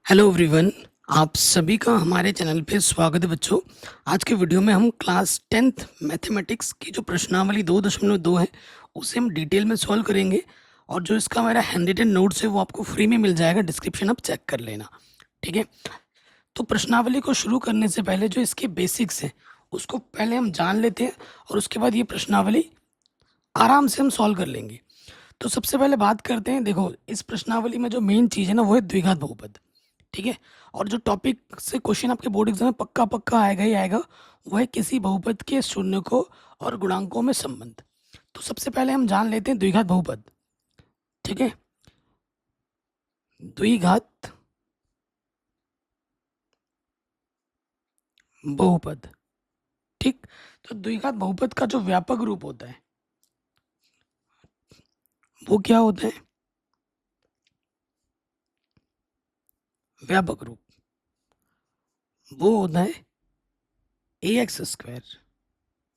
Hello everyone. आप सभी का हमारे चैनल पे स्वागत है बच्चों। आज के वीडियो में हम क्लास 10th मैथमेटिक्स की जो प्रश्नावली 2.2 है उसे हम डिटेल में सॉल्व करेंगे। और जो इसका मेरा हैंड रिटन नोट्स है वो आपको फ्री में मिल जाएगा, डिस्क्रिप्शन आप चेक कर लेना। ठीक है, तो प्रश्नावली को शुरू करने से पहले जो इसके बेसिक्स हैं उसको पहले हम जान लेते हैं और उसके बाद ये प्रश्नावली आराम से हम सॉल्व कर लेंगे। तो सबसे पहले बात करते हैं, देखो इस प्रश्नावली में जो मेन चीज़ है ना वो है द्विघात बहुपद। ठीक है, और जो टॉपिक से क्वेश्चन आपके बोर्ड एग्जाम में पक्का पक्का आएगा ही आएगा वो है किसी बहुपद के शून्यकों और गुणांकों में संबंध। तो सबसे पहले हम जान लेते हैं द्विघात बहुपद। ठीक है, द्विघात बहुपद। ठीक, तो द्विघात बहुपद का जो व्यापक रूप होता है वो क्या होता है? व्यापक रूप वो होता है ax²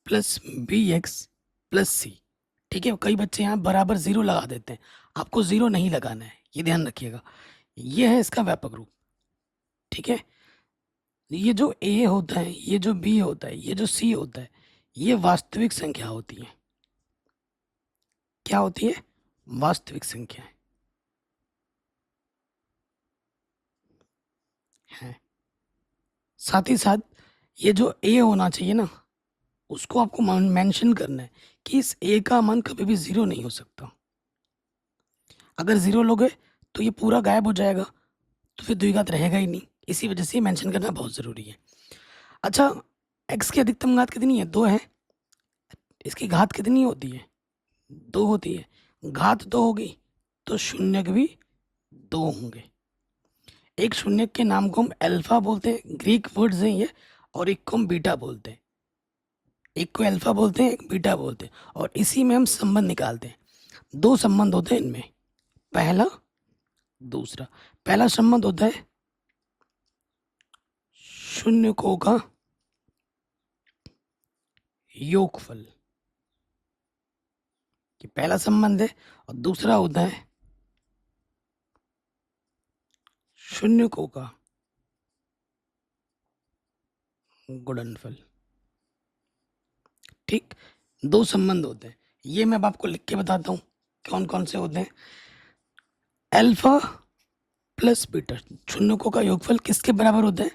प्लस bx+c। ठीक है, कई बच्चे यहाँ बराबर जीरो लगा देते हैं, आपको जीरो नहीं लगाना है, ये ध्यान रखिएगा। ये है इसका व्यापक रूप। ठीक है, ये जो a होता है, ये जो b होता है, ये जो c होता है, ये वास्तविक संख्या होती है। क्या होती है? वास्तविक संख्या है। साथ ही साथ ये जो a होना चाहिए ना उसको आपको मेंशन करना है कि इस a का मान कभी भी जीरो नहीं हो सकता। अगर जीरो लोगे तो ये पूरा गायब हो जाएगा, तो फिर द्विघात रहेगा ही नहीं। इसी वजह से मेंशन करना बहुत ज़रूरी है। अच्छा, x की अधिकतम घात कितनी है? 2 है। इसकी घात कितनी होती है? 2 होती है। घात 2 होगी तो शून्यक भी 2 होंगे। एक शून्यक के नाम को हम अल्फा बोलते हैं, ग्रीक वर्ड्स हैं ये, और एक को हम बीटा बोलते हैं। एक को अल्फा बोलते हैं, एक बीटा बोलते हैं, और इसी में हम संबंध निकालते हैं। दो संबंध होते हैं इनमें, पहला दूसरा। पहला संबंध होता है शून्यकों का योगफल, कि पहला संबंध है, और दूसरा होता है शून्यकों का गुणनफल। ठीक, दो संबंध होते हैं, ये मैं अब आपको लिख के बताता हूँ कौन कौन से होते हैं। अल्फा प्लस बीटा, शून्यकों का योगफल किसके बराबर होता है?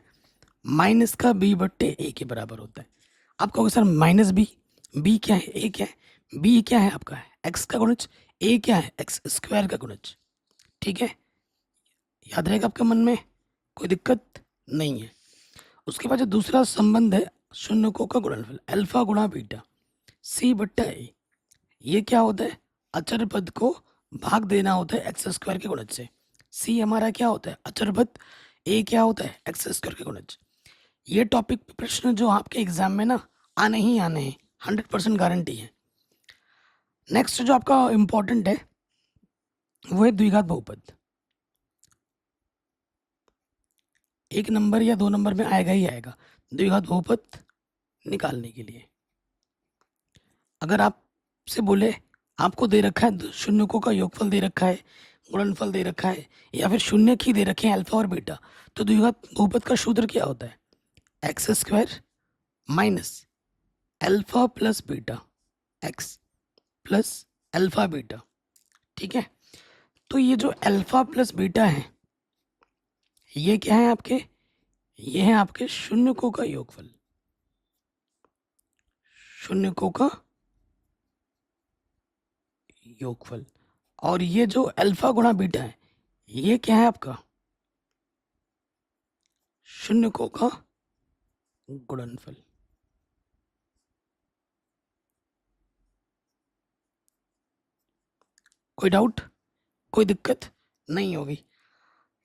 माइनस का b/a के बराबर होता है। आप कहोगे सर माइनस बी क्या है, a क्या है? b क्या है आपका? x का गुणज। a क्या है? x² का गुणज। ठीक है, याद रहेगा आपके मन में, कोई दिक्कत नहीं है। उसके बाद जो दूसरा संबंध है शून्यकों का गुणनफल, अल्फा गुणा बीटा c/a। ये क्या होता है? अचर पद को भाग देना होता है x² के गुणज से। c हमारा क्या होता है? अचर पद। a क्या होता है? x² के गुणज। ये टॉपिक प्रश्न जो आपके एग्जाम में ना आने ही आने हैं, 100% गारंटी है। नेक्स्ट जो आपका इंपॉर्टेंट है वो है द्विघात बहुपद। 1 नंबर या 2 नंबर में आएगा ही आएगा द्विघात बहुपद निकालने के लिए। अगर आपसे बोले, आपको दे रखा है शून्यकों का योगफल दे रखा है, गुणनफल दे रखा है, या फिर शून्य ही दे रखे हैं अल्फा और बीटा, तो द्विघात बहुपद का सूत्र क्या होता है? x² minus alpha plus beta x plus alpha beta. ठीक है, तो ये जो अल्फा प्लस बीटा है ये क्या है आपके? ये है आपके शून्यकों का योगफल। शून्यकों का योगफल। और ये जो अल्फा गुणा बीटा है ये क्या है आपका? शून्यकों का गुणनफल। कोई डाउट, कोई दिक्कत नहीं होगी?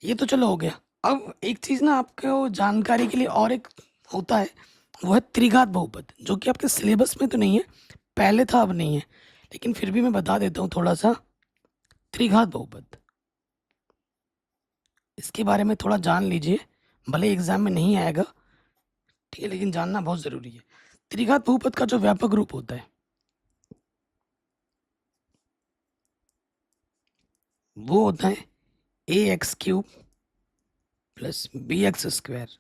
ये तो चलो हो गया। अब एक चीज ना आपको जानकारी के लिए और एक होता है, वो है त्रिघात बहुपद, जो कि आपके सिलेबस में तो नहीं है, पहले था अब नहीं है, लेकिन फिर भी मैं बता देता हूँ थोड़ा सा। त्रिघात बहुपद, इसके बारे में थोड़ा जान लीजिए, भले एग्जाम में नहीं आएगा, ठीक है, लेकिन जानना बहुत जरूरी है। त्रिघात बहुपद का जो व्यापक रूप होता है वो होता है ax³ plus b x square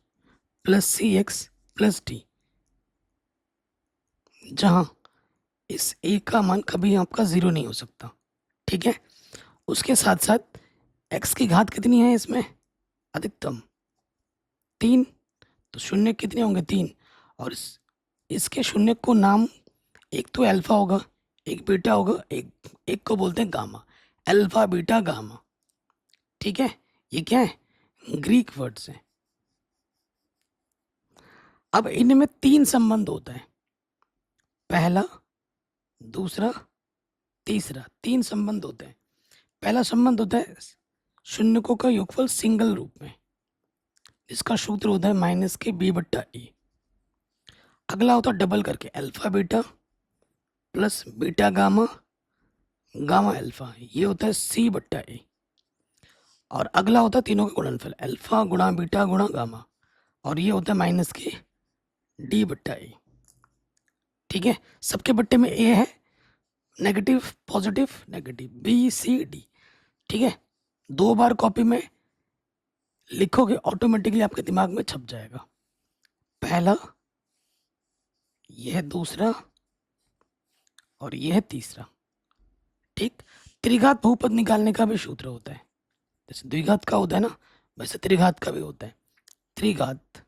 plus c x plus d, जहाँ इस ए का मान कभी आपका ज़ीरो नहीं हो सकता। ठीक है, उसके साथ साथ एक्स की घात कितनी है इसमें, अधिकतम 3, तो शून्य कितने होंगे 3, और इसके शून्य को नाम, एक तो अल्फा होगा, एक बीटा होगा, एक को बोलते हैं गामा, अल्फा बीटा गामा। ठीक है, ये क्या है, ग्रीक वर्ड्स हैं। अब इनमें 3 संबंध होता है, पहला, दूसरा, तीसरा, 3 संबंध होते हैं। पहला संबंध होता है शून्यकों का योगफल सिंगल रूप में, इसका सूत्र होता है माइनस के बी बट्टा ए। अगला होता है डबल करके alpha beta plus beta gamma gamma alpha, ये होता है सी बट्टा ए। और अगला होता है तीनों का गुणनफल अल्फा गुणा बीटा गुणा गामा, और ये होता है माइनस के डी बट्टा ए। ठीक है, सबके बट्टे में ए है, negative positive negative b c d. ठीक है, 2 बार कॉपी में लिखोगे ऑटोमेटिकली आपके दिमाग में छप जाएगा। पहला, यह दूसरा, और यह तीसरा। ठीक, त्रिघात बहुपद निकालने का भी सूत्र होता है, जैसे द्विघात का होता है ना, वैसे त्रिघात का भी होता है, त्रिघात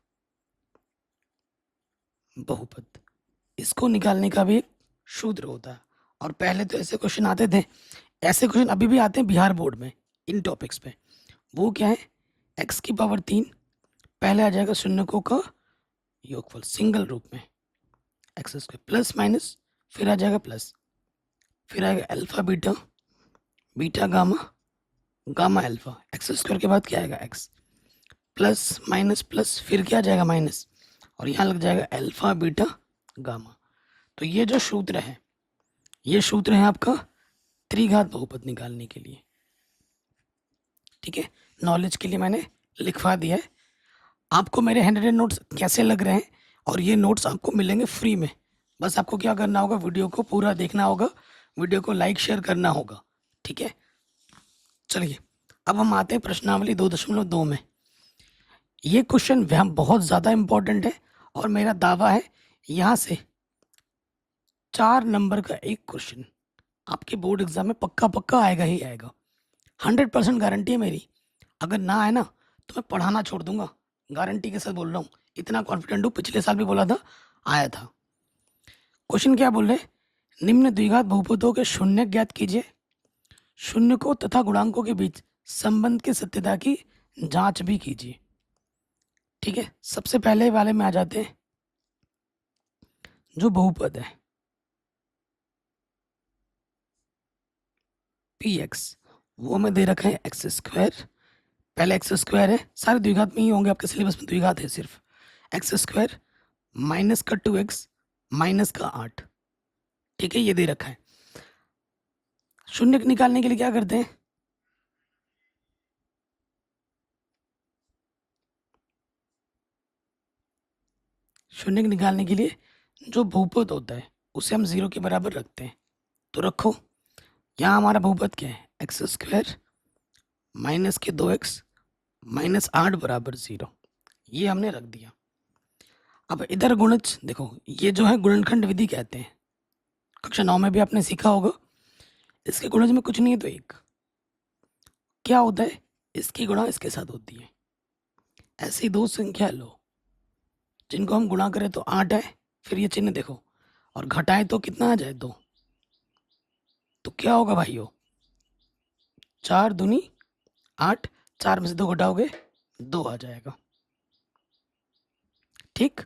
बहुपद, इसको निकालने का भी एक सूत्र होता है। और पहले तो ऐसे क्वेश्चन आते थे, ऐसे क्वेश्चन अभी भी आते हैं बिहार बोर्ड में इन टॉपिक्स पे। वो क्या है, x की पावर 3, पहले आ जाएगा शून्यकों का योगफल सिंगल रूप में एक्स स्क्वायर प्लस माइनस, फिर आ जाएगा प्लस, फिर आएगा alpha beta beta gamma gamma alpha, x square के बाद क्या आएगा x प्लस माइनस प्लस, फिर क्या आ जाएगा माइनस, और यहाँ लग जाएगा अल्फा बीटा गामा। तो ये जो सूत्र है, ये सूत्र है आपका त्रिघात बहुपद निकालने के लिए। ठीक है, नॉलेज के लिए मैंने लिखवा दिया है। आपको मेरे हैंडरेड नोट्स कैसे लग रहे हैं, और ये नोट्स आपको मिलेंगे फ्री में। बस आपको क्या करना होगा, वीडियो को पूरा देखना होगा, वीडियो को लाइक शेयर करना होगा। ठीक है, चलिए अब हम आते हैं प्रश्नावली 2.2 में। ये क्वेश्चन बहुत ज़्यादा इम्पोर्टेंट है, और मेरा दावा है यहाँ से 4 नंबर का एक क्वेश्चन आपके बोर्ड एग्जाम में पक्का पक्का आएगा ही आएगा। 100% गारंटी है मेरी। अगर ना आए ना तो मैं पढ़ाना छोड़ दूंगा, गारंटी के साथ बोल रहा हूँ, इतना कॉन्फिडेंट हूँ। पिछले साल भी बोला था, आया था। क्वेश्चन क्या बोल रहे, निम्न द्विघात बहुपदों के शून्य ज्ञात कीजिए, शून्यकों तथा गुणांकों के बीच संबंध की सत्यता की जांच भी कीजिए। ठीक है, सबसे पहले वाले में आ जाते हैं, जो बहुपद है पी एक्स, वो हमें दे रखा है एक्स स्क्वायर, पहले एक्स स्क्वायर है, सारे द्विघात में ही होंगे, आपके सिलेबस में द्विघात है सिर्फ, एक्स स्क्वायर माइनस का 2x माइनस का 8। ठीक है, ये दे रखा है। शून्य निकालने के लिए क्या करते हैं, शून्य निकालने के लिए जो बहुपद होता है उसे हम 0 के बराबर रखते हैं। तो रखो, यहाँ हमारा बहुपद क्या है, एक्स स्क्वायर माइनस के 2x माइनस 8 बराबर 0, ये हमने रख दिया। अब इधर गुणज देखो, ये जो है गुणनखंड विधि कहते हैं, कक्षा 9 में भी आपने सीखा होगा। इसके गुणज में कुछ नहीं है तो 1 क्या होता है, इसकी गुणा इसके साथ होती है। ऐसी 2 संख्या लो जिनको हम गुणा करें तो 8 है, फिर ये चिन्ह देखो, और घटाएं तो कितना आ जाए 2, तो क्या होगा भाइयों, 4 दूनी 8, 4 में से 2 घटाओगे 2 आ जाएगा। ठीक,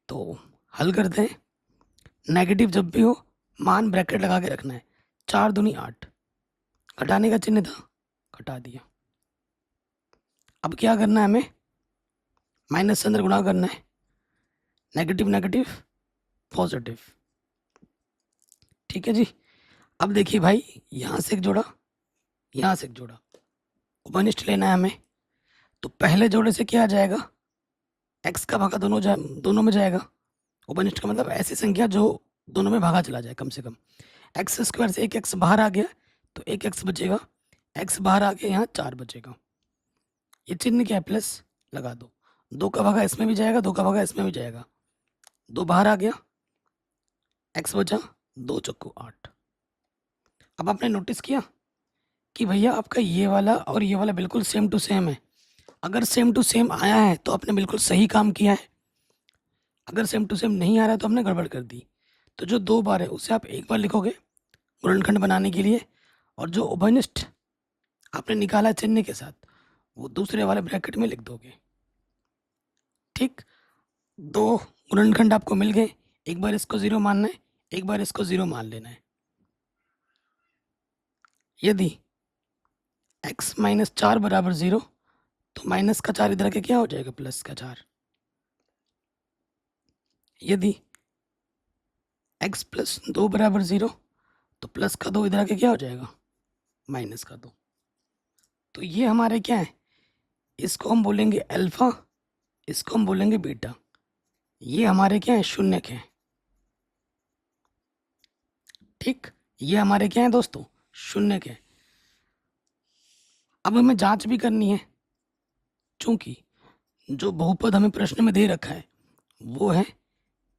तो हल करते हैं। नेगेटिव जब भी हो मान ब्रैकेट लगा के रखना है, 4 दूनी 8, घटाने का चिन्ह था, घटा दिया। अब क्या करना है, हमें माइनस से अंदर गुणा करना है, नेगेटिव नेगेटिव पॉजिटिव। ठीक है जी, अब देखिए भाई, यहाँ से एक जोड़ा, यहाँ से एक जोड़ा, उपनिष्ठ लेना है हमें। तो पहले जोड़े से क्या आ जाएगा, एक्स का भागा दोनों में जाएगा। उपनिष्ठ का मतलब ऐसी संख्या जो दोनों में भागा चला जाए कम से कम। एक्स स्क्वायर से एक एक्स बाहर आ गया तो एक एक्स बचेगा, एक्स बाहर आ गया, यहाँ 4 बचेगा। ये चिन्ह क्या है, प्लस लगा दो, 2 का भागा इसमें भी जाएगा, 2 का भागा इसमें भी जाएगा, 2 बाहर आ गया, x बचा 2 चक्कू 8। अब आपने नोटिस किया कि भैया आपका ये वाला और ये वाला बिल्कुल सेम टू सेम है। अगर सेम टू सेम आया है तो आपने बिल्कुल सही काम किया है, अगर सेम टू सेम नहीं आ रहा है तो आपने गड़बड़ कर दी। तो जो 2 बार है उसे आप एक बार लिखोगे गुणनखंड बनाने के लिए, और जो उभयनिष्ठ आपने निकाला चिन्ह के साथ वो दूसरे वाले ब्रैकेट में लिख दोगे। ठीक, 2 गुणनखंड आपको मिल गए, एक बार इसको 0 मानना है, एक बार इसको 0 मान लेना है। यदि x माइनस 4 बराबर 0 तो माइनस का 4 इधर के क्या हो जाएगा, प्लस का 4। यदि x प्लस 2 बराबर 0 तो प्लस का 2 इधर के क्या हो जाएगा, माइनस का 2। तो ये हमारे क्या है, इसको हम बोलेंगे अल्फा, इसको हम बोलेंगे बीटा। ये हमारे क्या है, शून्यक है। ठीक, ये हमारे क्या है दोस्तों, शून्यक है। अब हमें जांच भी करनी है, चूंकि जो बहुपद हमें प्रश्न में दे रखा है वो है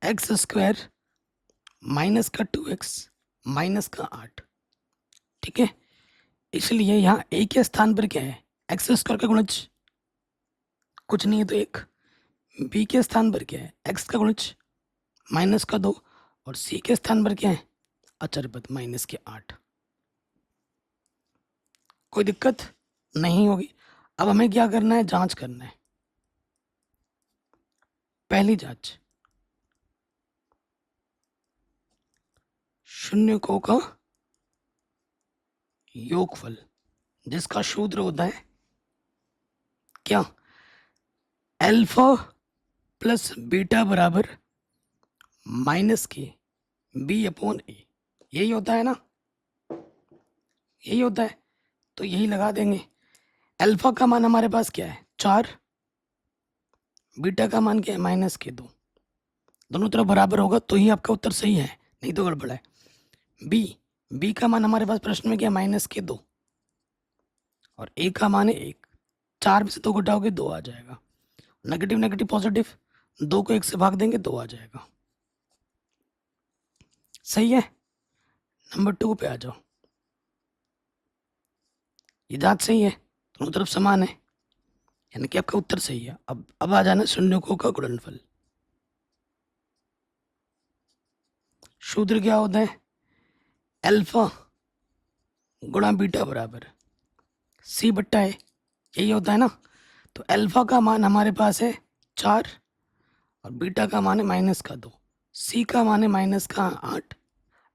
एक्स स्क्वायर माइनस का 2x माइनस का 8। ठीक है, इसलिए यहाँ a के स्थान पर क्या है, एक्स स्क्वायर का गुणज कुछ नहीं है तो 1, b के स्थान पर क्या है, x का गुणज माइनस का 2, और c के स्थान पर क्या है, अचर पद माइनस के 8। कोई दिक्कत नहीं होगी। अब हमें क्या करना है, जांच करना है। पहली जांच, शून्यकों का योगफल जिसका सूत्र होता है क्या, अल्फा प्लस बीटा बराबर माइनस के बी अपॉन ए। यही होता है ना, यही होता है, तो यही लगा देंगे। अल्फा का मान हमारे पास क्या है, 4, बीटा का मान क्या है, माइनस के 2। दोनों तरफ बराबर होगा तो ही आपका उत्तर सही है, नहीं तो गड़बड़ है। बी का मान हमारे पास प्रश्न में क्या है, माइनस के 2, और ए का मान है 1। 4 में से 2 घटाओगे 2 आ जाएगा, नेगेटिव नेगेटिव पॉजिटिव, 2 को 1 से भाग देंगे 2 आ जाएगा। सही है, नंबर 2 पे आ जाओ। ये जांच सही है, दोनों तरफ समान है, यानी कि आपका उत्तर सही है। अब आ जाना शून्यकों का गुणनफल। सूत्र क्या होता है, अल्फा गुणा बीटा बराबर सी बट्टा है, यही होता है ना। तो अल्फा का मान हमारे पास है 4, और बीटा का मान है माइनस का 2, सी का मान है माइनस का 8,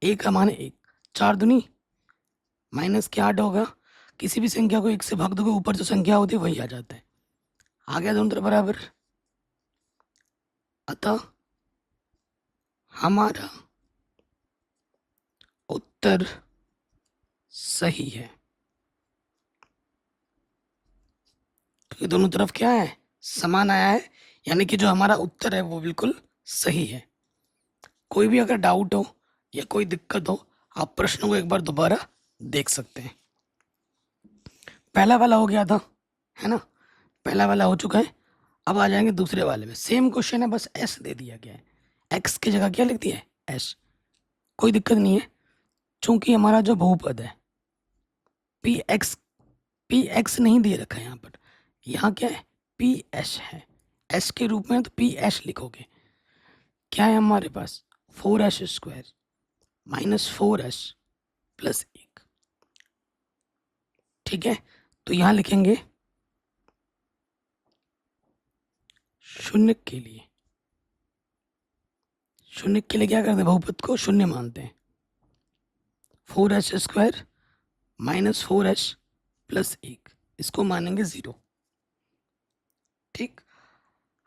ए का मान है 1। 4 दूनी माइनस के 8 होगा, किसी भी संख्या को 1 से भाग दोगे ऊपर जो संख्या होती है वही आ जाता है। आ गया दोनों तरफ बराबर, अतः हमारा उत्तर सही है, क्योंकि दोनों तरफ क्या है, समान आया है, यानी कि जो हमारा उत्तर है वो बिल्कुल सही है। कोई भी अगर डाउट हो या कोई दिक्कत हो, आप प्रश्न को एक बार दोबारा देख सकते हैं। पहला वाला हो गया था, है ना, पहला वाला हो चुका है। अब आ जाएंगे दूसरे वाले में, सेम क्वेश्चन है, बस एस दे दिया गया है, एक्स की जगह क्या लिख दिया है, एस। कोई दिक्कत नहीं है, चूंकि हमारा जो बहुपद है पी एक्स नहीं दे रखा है यहाँ पर, यहाँ क्या है, पी एस है, एस के रूप में, तो पी एस लिखोगे। क्या है हमारे पास, 4s square minus 4s plus 1। ठीक है, तो यहाँ लिखेंगे शून्य के लिए, शून्य के लिए क्या करते हैं, बहुपद को शून्य मानते हैं। 4s square minus 4s plus 1, इसको मानेंगे 0। ठीक,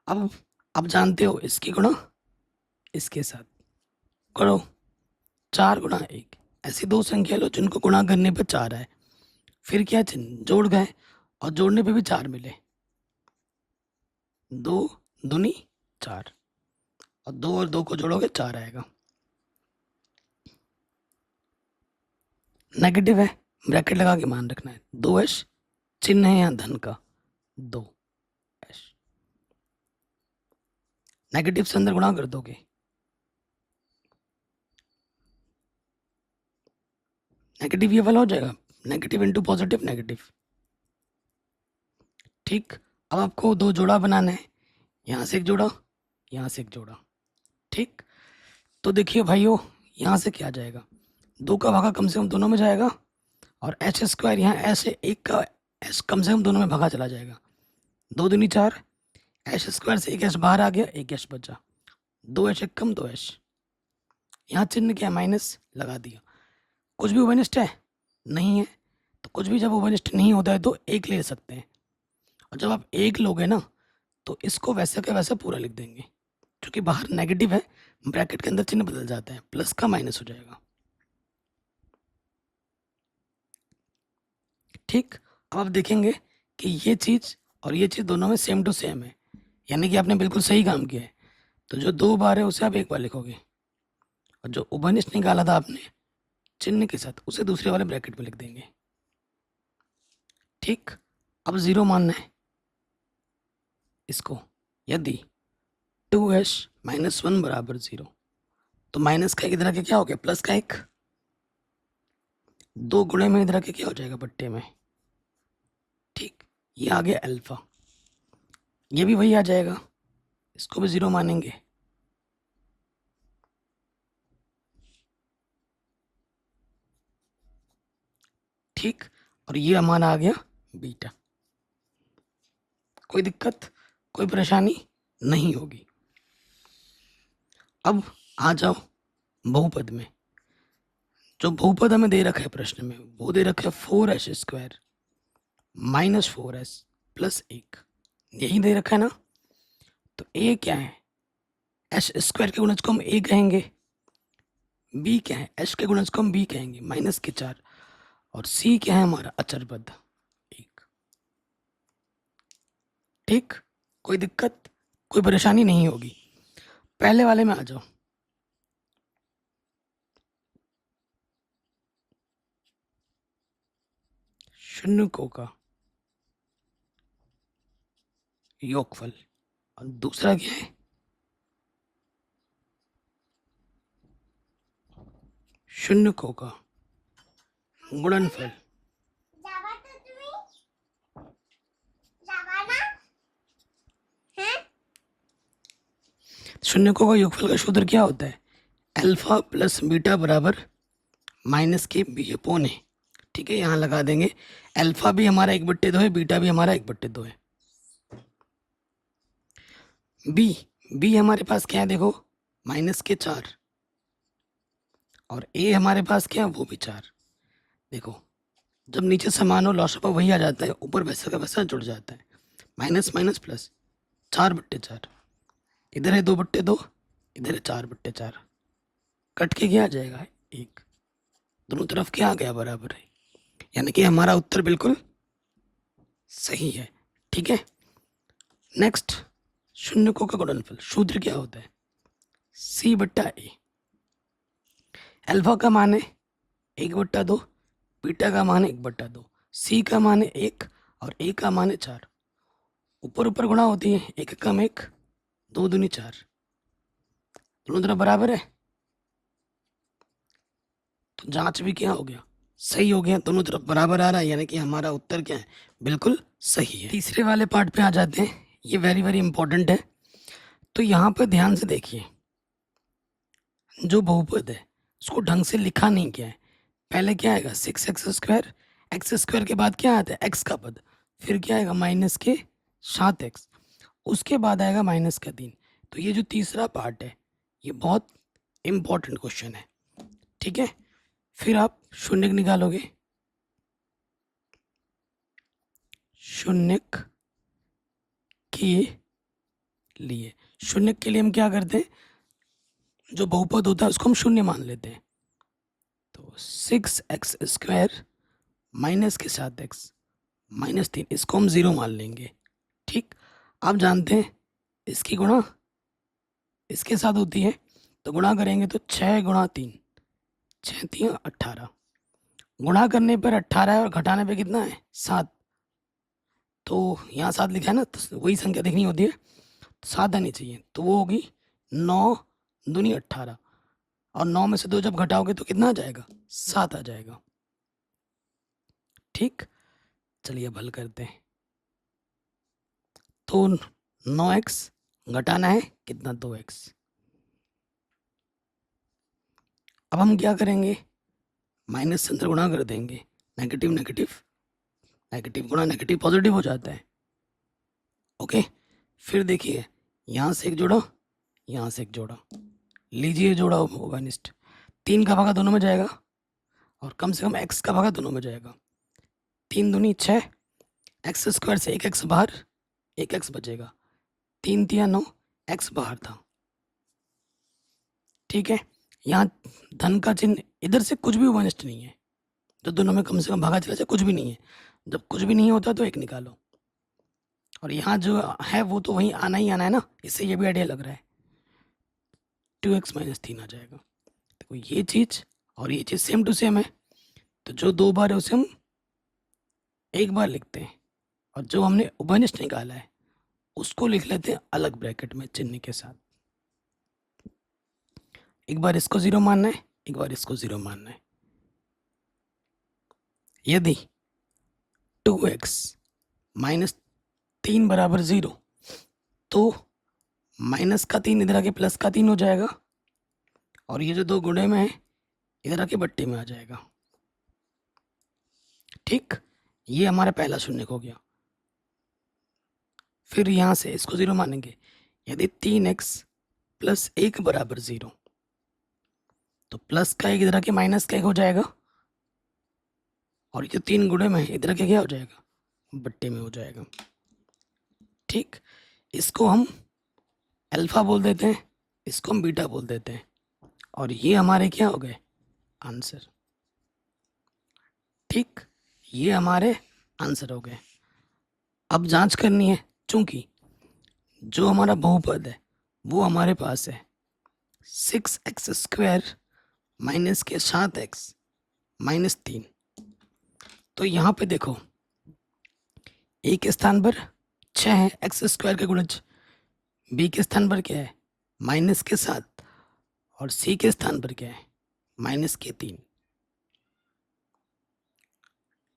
अब जानते हो इसकी गुणा इसके साथ करो, 4 गुणा 1, ऐसी दो संख्या लो जिनको गुणा करने पर 4 आए, फिर क्या चिन्ह जोड़ गए और जोड़ने पे भी 4 मिले, 2 दूनी 4, और 2 और 2 को जोड़ोगे 4 आएगा। नेगेटिव है, ब्रैकेट लगा के मान रखना है, 2s चिन्ह है यहाँ धन का, 2 एच। नेगेटिव से अंदर गुणा कर दोगे, नेगेटिव ये वाला हो जाएगा, नेगेटिव इंटू पॉजिटिव नेगेटिव। ठीक, अब आपको 2 जोड़ा बनाना है, यहाँ से एक जोड़ा, यहाँ से एक जोड़ा। ठीक, तो देखिए भाइयों, यहाँ से क्या जाएगा, 2 का भागा कम से कम दोनों में जाएगा, और एच स्क्वायर यहाँ ऐसे 1 का एच कम से कम दोनों में भागा चला जाएगा। 2 दूनी 4, एच स्क्वायर से 1 एच बाहर आ गया, 1 एच बचा, 2 एच 1 कम 2 एच। यहाँ चिन्ह क्या, माइनस लगा दिया। कुछ भी ओवरनिष्ठ है नहीं है, तो कुछ भी जब ओवरनिष्ठ नहीं होता है तो 1 ले सकते हैं, और जब आप 1 लोगे ना तो इसको वैसे का वैसा पूरा लिख देंगे, क्योंकि बाहर नेगेटिव है, ब्रैकेट के अंदर चिन्ह बदल जाता है, प्लस का माइनस हो जाएगा। ठीक, अब आप देखेंगे कि ये चीज़ और ये चीज़ दोनों में सेम टू सेम है, यानी कि आपने बिल्कुल सही काम किया है। तो जो 2 बार है उसे आप 1 बार लिखोगे, और जो उभयनिष्ठ निकाला था आपने चिन्ह के साथ उसे दूसरे वाले ब्रैकेट में लिख देंगे। ठीक, अब 0 मानना है इसको, यदि 2h माइनस 1 बराबर 0, तो माइनस का एक इधर आके क्या हो गया, प्लस का 1, 2 गुणे में इधर आके क्या हो जाएगा, बट्टे में। ठीक, ये आ गया अल्फा, ये भी वही आ जाएगा, इसको भी 0 मानेंगे। ठीक, और ये हमारा आ गया बीटा। कोई दिक्कत, कोई परेशानी नहीं होगी। अब आ जाओ बहुपद में। जो बहुपद हमें दे रखा है प्रश्न में, वो दे रखा है 4h square minus 4s plus 1, यही दे रखा है ना। तो a क्या है, एच स्क्वायर के गुणज को हम a कहेंगे, b क्या है, h के गुणज को हम b कहेंगे माइनस के 4, और c क्या है हमारा अचर पद 1। ठीक, कोई दिक्कत, कोई परेशानी नहीं होगी। पहले वाले में आ जाओ। शून्यकों का योगफल, और दूसरा क्या है, शून्यकों का गुणनफल। शून्यकों का योगफल का सूत्र क्या होता है, अल्फा प्लस बीटा बराबर माइनस के बी पौने। ठीक है, यहाँ लगा देंगे, अल्फा भी हमारा 1/2 है, बीटा भी हमारा 1/2 है। बी हमारे पास क्या है, देखो माइनस के 4, और ए हमारे पास क्या है, वो भी 4। देखो, जब नीचे समान हो लॉसपा वही आ जाता है, ऊपर वैसा का वैसा जुड़ जाता है, माइनस माइनस प्लस, 4/4। इधर है 2/2, इधर है 4/4, कट के क्या आ जाएगा, 1। दोनों तरफ क्या आ गया, बराबर है, यानी कि हमारा उत्तर बिल्कुल सही है। ठीक है, नेक्स्ट, शून्यकों का गुणनफल सूत्र क्या होता है, C/A। अल्फा का मान है 1/2, बीटा का मान है 1/2, C का मान है 1, और A का मान है 4। ऊपर ऊपर गुणा होती है, 1 कम 1, 2 दूनी 4, दोनों तरफ बराबर है, तो जांच भी क्या हो गया, सही हो गया, दोनों तरफ बराबर आ रहा है, यानी कि हमारा उत्तर क्या है, बिल्कुल सही है। तीसरे वाले पार्ट पे आ जाते हैं, ये वेरी वेरी इंपॉर्टेंट है। तो यहाँ पर ध्यान से देखिए, जो बहुपद है उसको ढंग से लिखा नहीं गया है। पहले क्या आएगा, 6x स्क्वायर, एक्स स्क्वायर के बाद क्या आता है, एक्स का पद, फिर क्या आएगा, माइनस के 7x, उसके बाद आएगा माइनस का 3। तो ये जो तीसरा पार्ट है ये बहुत इंपॉर्टेंट क्वेश्चन है। ठीक है, फिर आप शून्यक निकालोगे, शून्यक के लिए, शून्यक के लिए हम क्या करते हैं, जो बहुपद होता है उसको हम शून्य मान लेते हैं। तो 6x स्क्वायर माइनस के 7x माइनस 3, इसको हम 0 मान लेंगे। ठीक, आप जानते हैं इसकी गुणा इसके साथ होती है, तो गुणा करेंगे तो 6 गुणा 3, 6 3 18, गुणा करने पर 18 है और घटाने पे कितना है, 7, तो यहाँ 7 लिखा है ना, तो वही संख्या देखनी होती है, तो 7 आनी चाहिए, तो वो होगी 9 दूनी 18, और 9 में से 2 जब घटाओगे तो कितना आ जाएगा, 7 आ जाएगा। ठीक, चलिए अब हल करते हैं। तो 9x घटाना है कितना, 2x। अब हम क्या करेंगे, माइनस से अंदर गुणा कर देंगे, नेगेटिव नेगेटिव नेगेटिव गुणा नेगेटिव पॉजिटिव हो जाता है। ओके, फिर देखिए यहाँ से एक जोड़ा, यहाँ से एक जोड़ा, लीजिए जोड़ा होगा निष्ठ, 3 का भागा दोनों में जाएगा, और कम से कम x का भागा दोनों में जाएगा। 3 दूनी 6, एक्स स्क्वायर से 1x बाहर, 1x बचेगा, 3 तिया 9, x बाहर था। ठीक है, यहाँ धन का चिन्ह, इधर से कुछ भी वनिष्ठ नहीं है, तो दोनों में कम से कम भागा चला जाए, कुछ भी नहीं है। जब कुछ भी नहीं होता तो एक निकालो, और यहाँ जो है वो तो वहीं आना ही आना है ना, इससे ये भी आइडिया लग रहा है, 2x माइनस 3 आ जाएगा। तो ये चीज़ और ये चीज़ सेम टू सेम है, तो जो 2 बार है उसे हम 1 बार लिखते हैं, और जो हमने उभयनिष्ठ निकाला है उसको लिख लेते हैं अलग ब्रैकेट में चिन्ह के साथ। एक बार इसको 0 मानना है, एक बार इसको 0 मानना है। यदि 2x माइनस 3 बराबर 0, तो माइनस का 3 इधर आके प्लस का 3 हो जाएगा, और ये जो 2 गुणे में है इधर आके बट्टे में आ जाएगा। ठीक, ये हमारा पहला शून्य हो गया। फिर यहाँ से इसको 0 मानेंगे, यदि 3x प्लस 1 बराबर 0, तो प्लस का 1 इधर आके माइनस का 1 हो जाएगा, और ये 3 गुणे में है इधर आके क्या हो जाएगा, बट्टे में हो जाएगा। ठीक, इसको हम अल्फा बोल देते हैं, इसको हम बीटा बोल देते हैं, और ये हमारे क्या हो गए, आंसर। ठीक, ये हमारे आंसर हो गए। अब जांच करनी है, चूंकि जो हमारा बहुपद है वो हमारे पास है 6x स्क्वायर माइनस के 7x माइनस 3। तो यहाँ पे देखो, ए के स्थान पर 6 है, एक्स स्क्वायर का गुणज, बी के स्थान पर क्या है, माइनस के 7, और सी के स्थान पर क्या है, माइनस के 3।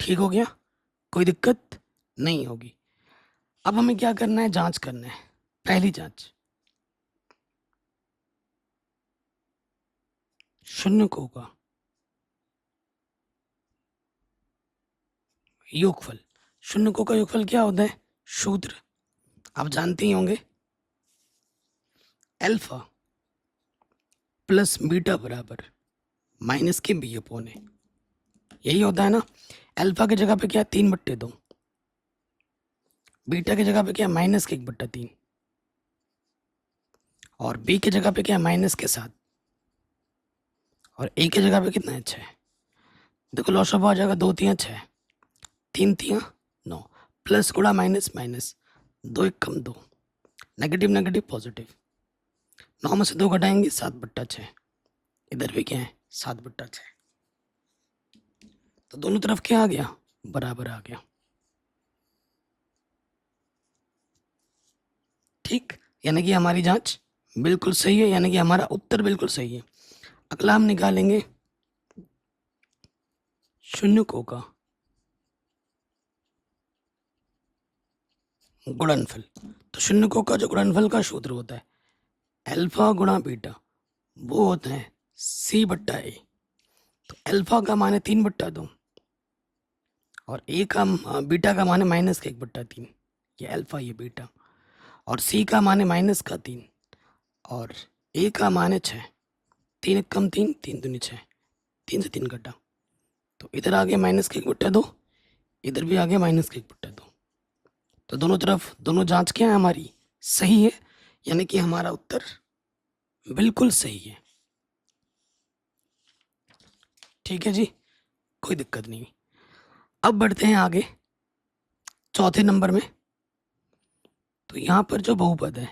ठीक हो गया, कोई दिक्कत नहीं होगी। अब हमें क्या करना है, जांच करना है। पहली जांच, शून्यकों का योगफल। शून्यकों का योगफल क्या होता है, सूत्र आप जानते ही होंगे, अल्फा प्लस बीटा बराबर माइनस के बी अपोन ए, यही होता है ना। अल्फा की जगह पे क्या है, 3/2, बीटा की जगह पे क्या है, माइनस के 1/3, और बी की जगह पे क्या है, माइनस के 7, और ए की जगह पे कितना है, 6। देखो लॉस ऑफ आ जाएगा, 2 तिया 6, 3 तिया 9, प्लस गुणा माइनस माइनस, 2 1 कम 2, नेगेटिव नेगेटिव पॉजिटिव, 9 में से 2 घटाएंगे, 7/6, इधर भी क्या है, 7/6। तो दोनों तरफ क्या आ गया, बराबर आ गया। ठीक, यानी कि हमारी जांच बिल्कुल सही है, यानी कि हमारा उत्तर बिल्कुल सही है। अगला हम निकालेंगे शून्यकों का गुणनफल। तो शून्यकों का जो गुणनफल का सूत्र होता है, अल्फा गुणा बीटा, वो होता है c/a। तो अल्फा का मान है 3/2, और ए का बीटा का मान है माइनस का 1/3, ये अल्फा ये बीटा, और सी का मान है माइनस का 3, और ए का मान है 6, 3 कम 3, 3 दूनी 6, 3 से 3 घटा, तो इधर आ गया माइनस का 1/2, इधर भी आ गया माइनस का 1/2। तो दोनों तरफ दोनों जांच क्या है हमारी, सही है, यानी कि हमारा उत्तर बिल्कुल सही है। ठीक है जी, कोई दिक्कत नहीं। अब बढ़ते हैं आगे चौथे नंबर में। तो यहाँ पर जो बहुपद है,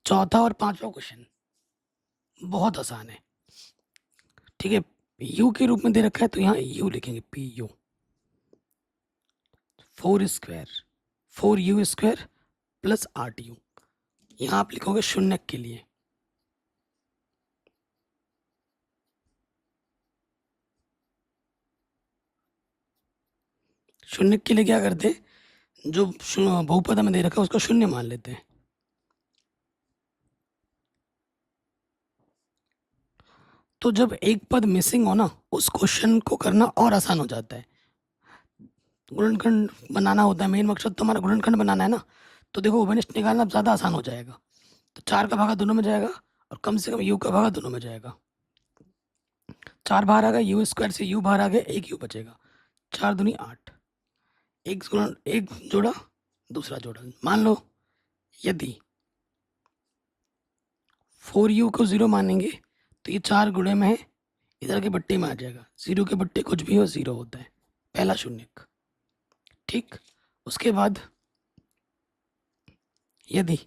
चौथा और पांचवा क्वेश्चन बहुत आसान है। ठीक है, यू के रूप में दे रखा है, तो यहाँ यू लिखेंगे, P U, 4 square 4u² plus 8u। यहाँ आप लिखोगे शून्यक के लिए। शून्यक के लिए क्या करते हैं, जो बहुपद हमें दे रखा है उसको शून्य मान लेते हैं। तो जब एक पद मिसिंग हो ना, उस क्वेश्चन को करना और आसान हो जाता है। गुणनखंड बनाना होता है, मेन मकसद तो हमारा गुणनखंड बनाना है ना, तो देखो उपनिष्ठ निकालना ज़्यादा आसान हो जाएगा। तो 4 का भागा दोनों में जाएगा और कम से कम u का भागा दोनों में जाएगा। 4 बाहर आ गया, u² से u बाहर आ गया, एक u बचेगा। 4 दूनी 8, एक जोड़ा दूसरा जोड़ा। मान लो यदि 4u को 0 मानेंगे तो ये 4 गुणे में है, इधर के बट्टे में आ जाएगा। 0 के बट्टे कुछ भी हो 0 होता है, पहला शून्यक। ठीक, उसके बाद यदि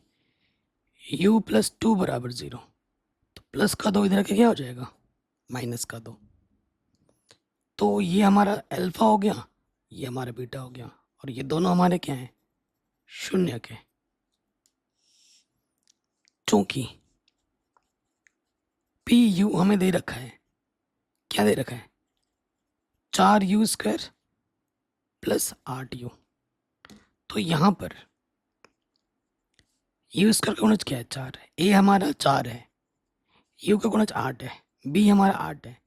u + 2 = 0 तो प्लस का 2 इधर के क्या हो जाएगा, माइनस का 2। तो ये हमारा अल्फा हो गया, ये हमारा बीटा हो गया, और ये दोनों हमारे क्या हैं, शून्यक है। चूंकि PU हमें दे रखा है, क्या दे रखा है, 4u² प्लस 8u। तो यहाँ पर u² का गुणज क्या है, 4 है। a हमारा 4 है, u का गुणज 8 है, b हमारा 8 है।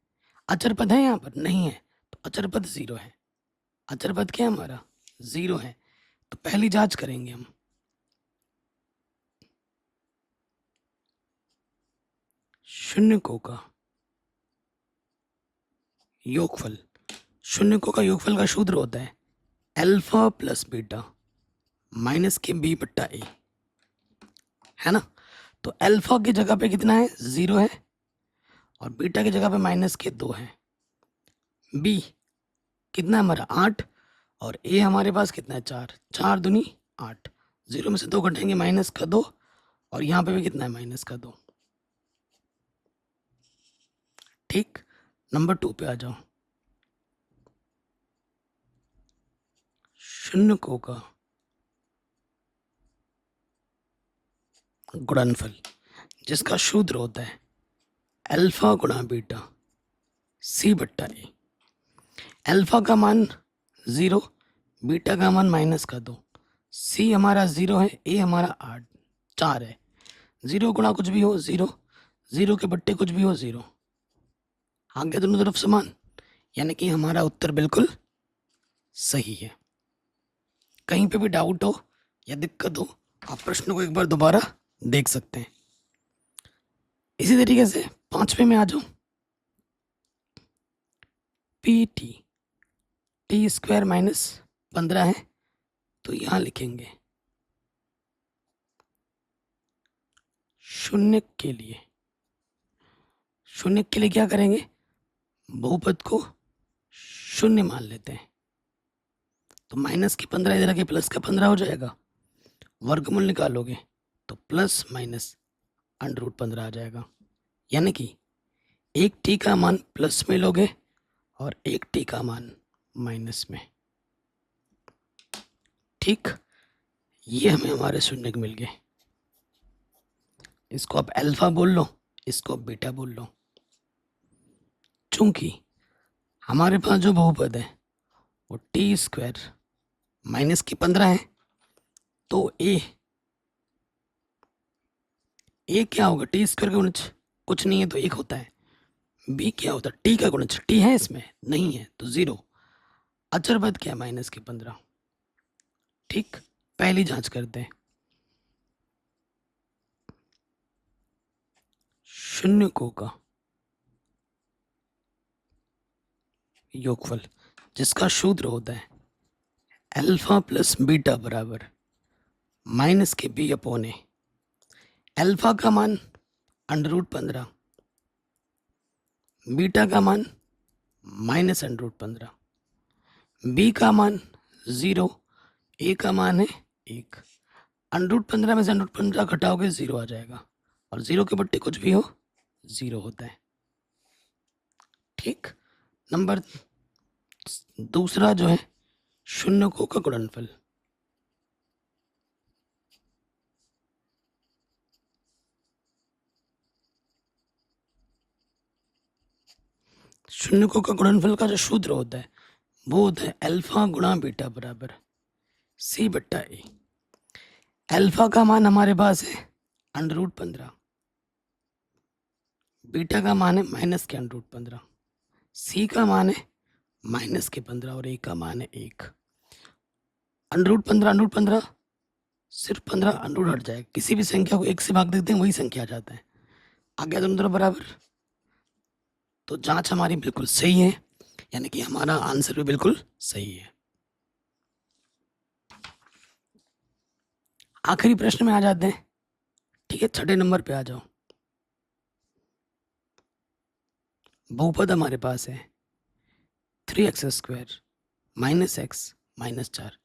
अचर पद है यहाँ पर, नहीं है, तो अचर पद 0 है। अचर पद क्या है हमारा, 0 है। तो पहली जांच करेंगे हम, शून्यकों का योगफल। शून्यकों का योगफल का सूत्र होता है अल्फा प्लस बीटा माइनस के b/a, है ना। तो अल्फा की जगह पे कितना है, 0 है, और बीटा की जगह पे माइनस के 2 है। b कितना है हमारा, 8, और a हमारे पास कितना है, 4। 4 दूनी 8, 0 में से 2 घटाएंगे, माइनस का 2, और यहाँ पे भी कितना है, माइनस का 2। ठीक, नंबर 2 पे आ जाओ। शून्यकों का गुणनफल, जिसका सूत्र होता है अल्फा गुणा बीटा c/a। अल्फा का मान 0, बीटा का मान माइनस का 2, c हमारा 0 है, a हमारा 4 है। 0 गुणा कुछ भी हो 0, 0 के बट्टे कुछ भी हो 0, आगे दोनों तरफ समान, यानी कि हमारा उत्तर बिल्कुल सही है। कहीं पे भी डाउट हो या दिक्कत हो, आप प्रश्न को एक बार दोबारा देख सकते हैं। इसी तरीके से 5वें में आ जाओ। PT t² - 15 है, तो यहां लिखेंगे शून्यक के लिए। शून्यक के लिए क्या करेंगे, बहुपद को शून्य मान लेते हैं। तो माइनस के 15 इधर के प्लस का 15 हो जाएगा। वर्गमूल निकालोगे तो प्लस माइनस √15 आ जाएगा, यानी कि एक t का मान प्लस में लोगे और एक t का मान माइनस में। ठीक, ये हमें हमारे शून्यक मिल गए। इसको आप अल्फा बोल लो, इसको आप बीटा बोल लो। चूंकि हमारे पास जो बहुपद है वो t² माइनस के 15 है, तो a क्या होगा, t² का गुणज कुछ नहीं है तो 1 होता है। b क्या होता है, t का गुणज, t है इसमें नहीं है तो 0। अचर पद क्या है, माइनस के 15। ठीक, पहली जांच करते हैं। शून्यकों का योगफल, जिसका सूत्र होता है अल्फा प्लस बीटा बराबर माइनस के b/a। अल्फा का मान √15, बीटा का मान माइनस √15, b का मान 0, a का मान है 1। √15 में से √15 घटाओगे 0 आ जाएगा, और 0 के बट्टे कुछ भी हो 0 होता है। ठीक, नंबर दूसरा जो है शून्यकों का गुणनफल। शून्यकों का गुणनफल का जो सूत्र होता है वो होता है अल्फा गुणा बीटा बराबर सी बट्टा ए। अल्फा का मान हमारे पास है √15, बीटा का मान है माइनस के √15, सी का मान है माइनस के 15 और ए का मान है 1। √15 सिर्फ 15 अंडरूट हट जाएगा, किसी भी संख्या को 1 से भाग देते हैं वही संख्या आ जाता है। आ गया दोनों तरफ बराबर। तो जांच हमारी बिल्कुल सही है, यानी कि हमारा आंसर भी बिल्कुल सही है। आखिरी प्रश्न में आ जाते हैं। ठीक है, छठे नंबर पे आ जाओ। बहुपद हमारे पास है 3x² -x -4।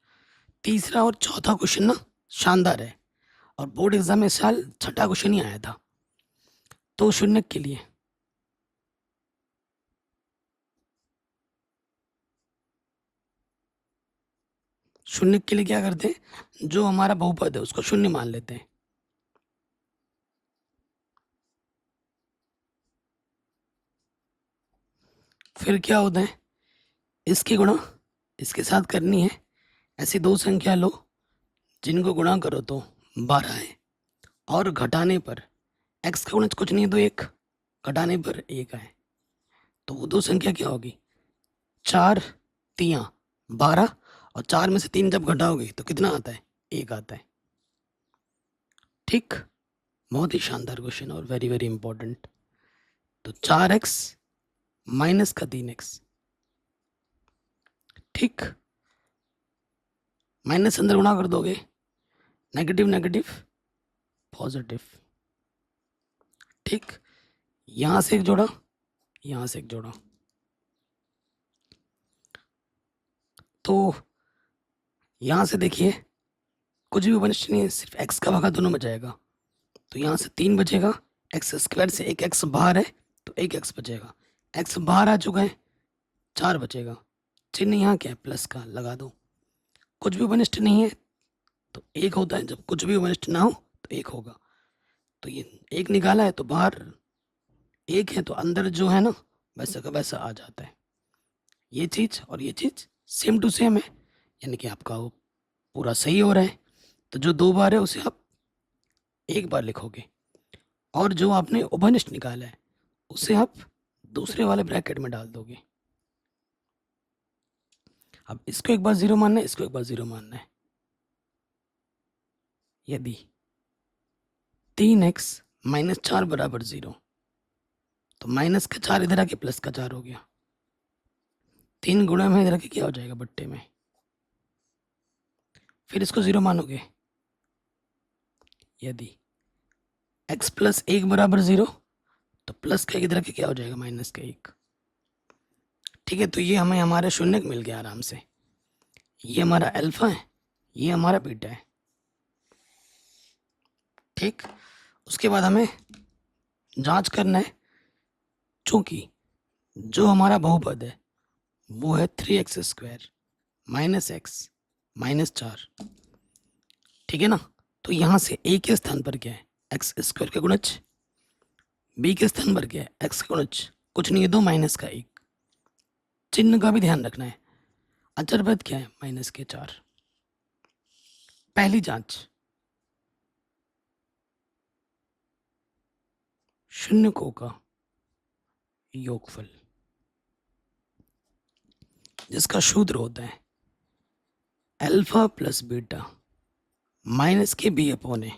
तीसरा और चौथा क्वेश्चन ना शानदार है, और बोर्ड एग्जाम में इस साल छठा क्वेश्चन ही आया था। तो शून्य के लिए क्या करते हैं, जो हमारा बहुपद है उसको शून्य मान लेते हैं। फिर क्या होता है, इसकी गुणा इसके साथ करनी है। ऐसी दो संख्या लो जिनको गुणा करो तो 12 है, और घटाने पर x का गुणज कुछ नहीं है तो 1, घटाने पर 1 है। तो वो दो संख्या क्या होगी, 4 3 12, और 4 में से 3 जब घटाओगे तो कितना आता है, 1 आता है। ठीक, बहुत ही शानदार क्वेश्चन और वेरी वेरी इंपॉर्टेंट। तो 4x माइनस का 3x, ठीक, माइनस अंदर गुणा कर दोगे, नेगेटिव नेगेटिव पॉजिटिव। ठीक, यहां से एक जोड़ा, यहां से एक जोड़ा, तो यहां से देखिए कुछ भी वनिष्ठ नहीं है, सिर्फ x का भागा दोनों में जाएगा। तो यहाँ से 3 बचेगा, x² से एक x बाहर है तो एक x बचेगा, x बाहर आ चुका है, 4 बचेगा। चिन्ह यहाँ क्या है, प्लस का, लगा दो। कुछ भी वनिष्ठ नहीं है तो 1 होता है, जब कुछ भी वनिष्ठ ना हो तो 1 होगा। तो ये 1 निकाला है तो बाहर 1 है, तो अंदर जो है ना वैसा का वैसा आ जाता है। ये चीज़ और ये चीज़ सेम टू सेम है, यानी कि आपका वो पूरा सही हो रहा है। तो जो 2 बार है उसे आप 1 बार लिखोगे, और जो आपने उभयनिष्ठ निकाला है उसे आप दूसरे वाले ब्रैकेट में डाल दोगे। अब इसको एक बार 0 मानना है, इसको एक बार 0 मानना है। यदि 3x -4 बराबर 0, तो माइनस का 4 इधर आके प्लस का 4 हो गया। 3 गुणा में इधर आके क्या हो जाएगा, बट्टे में। फिर इसको 0 मानोगे। यदि x + 1 बराबर 0, तो प्लस का 1 इधर आके क्या हो जाएगा, -1। ठीक है, तो ये हमें हमारे शून्य मिल गया आराम से। ये हमारा अल्फा है, ये हमारा बीटा है। ठीक, उसके बाद हमें जांच करना है, चूंकि जो हमारा बहुपद है वो है 3x² -x -4। ठीक है ना, तो यहाँ से a के स्थान पर क्या है, x² का गुणज, b के स्थान पर क्या है, x का गुणज, कुछ नहीं है, 2 माइनस का 1। चिन्ह का भी ध्यान रखना है। अचर पद क्या है, -4। पहली जांच, शून्यकों का योगफल जिसका सूत्र होता है अल्फा प्लस बीटा माइनस के b/a।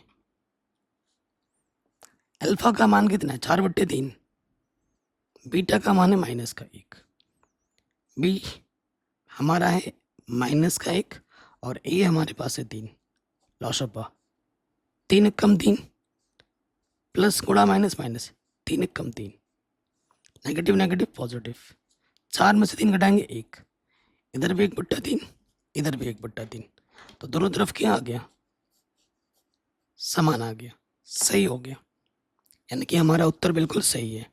अल्फा का मान कितना है, 4/3, बीटा का मान है -1, बी हमारा है -1, और ए हमारे पास है 3। लॉशपा 3 कम 3, प्लस गुणा माइनस माइनस, 3 कम 3, नेगेटिव नेगेटिव पॉजिटिव। 4 में से 3 घटाएंगे 1, इधर भी 1/3, इधर भी 1/3, तो दोनों तरफ क्या आ गया, समान आ गया, सही हो गया, यानी कि हमारा उत्तर बिल्कुल सही है।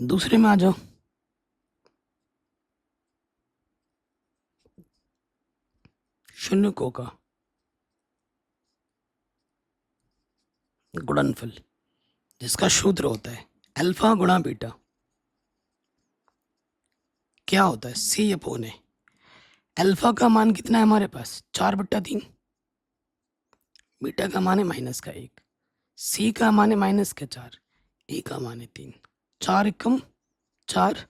दूसरे में आ जाओ। शून्यकों का गुणनफल जिसका सूत्र होता है अल्फा गुणा बीटा क्या होता है, सी अपोन ए। अल्फा का मान कितना है हमारे पास, 4/3। बीटा का मान है -1, सी का मान है -4, ए का मान है 3। 4 एकम 4,